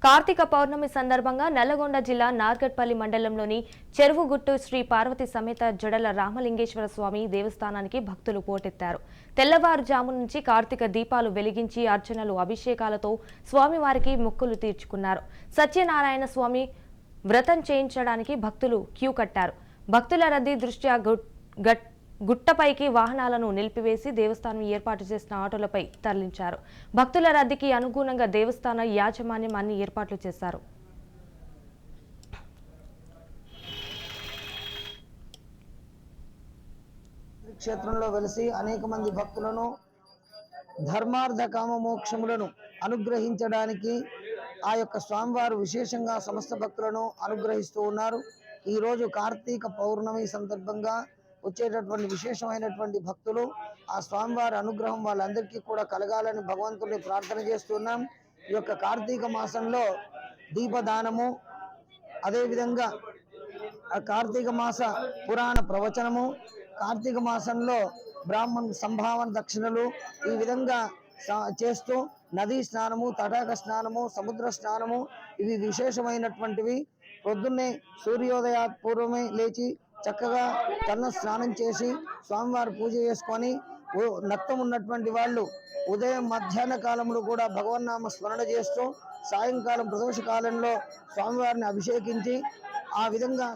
కార్తీక పౌర్ణమి సందర్భంగా నల్లగొండ జిల్లా నార్గట్పల్లి మండలంలోని చెరువుగుట్టు శ్రీ పార్వతి సమేత జడల రామలింగేశ్వర స్వామి దేవస్థానానికి భక్తులు పోటెత్తారు. తెల్లవారుజాము నుంచి కార్తీక దీపాలు వెలిగించి అర్చనలు అభిషేకాలతో స్వామివారికి మొక్కులు తీర్చుకున్నారు. సత్యనారాయణ స్వామి వ్రతం చేయించడానికి భక్తులు క్యూ కట్టారు. భక్తుల రద్దీ దృష్ట్యా గుట్టపైకి వాహనాలను నిలిపివేసి దేవస్థానం ఏర్పాటు చేసిన ఆటోలపై తరలించారు. భక్తుల రద్దీకి అనుగుణంగా దేవస్థాన యాజమాన్యం అన్ని ఏర్పాట్లు చేశారు. క్షేత్రంలో వెలిసి అనేక మంది భక్తులను ధర్మార్థ కామ మోక్షములను అనుగ్రహించడానికి ఆ యొక్క స్వామివారు విశేషంగా సమస్త భక్తులను అనుగ్రహిస్తూ ఉన్నారు. ఈ రోజు కార్తీక పౌర్ణమి సందర్భంగా వచ్చేటటువంటి విశేషమైనటువంటి భక్తులు ఆ స్వామివారి అనుగ్రహం వాళ్ళందరికీ కూడా కలగాలని భగవంతుని ప్రార్థన చేస్తున్నాం. ఈ యొక్క కార్తీక మాసంలో దీపదానము, అదేవిధంగా కార్తీక మాస పురాణ ప్రవచనము, కార్తీక మాసంలో బ్రాహ్మణ సంభావన దక్షిణలు ఈ విధంగా చేస్తూ నదీ స్నానము, తటాక స్నానము, సముద్ర స్నానము ఇవి విశేషమైనటువంటివి. పొద్దున్నే సూర్యోదయ పూర్వమే లేచి చక్కగా తన స్నానం చేసి స్వామివారి పూజ చేసుకొని నక్తం ఉన్నటువంటి వాళ్ళు ఉదయం మధ్యాహ్న కాలంలో కూడా భగవన్నామ స్మరణ చేస్తూ సాయంకాలం ప్రదోష కాలంలో స్వామివారిని అభిషేకించి ఆ విధంగా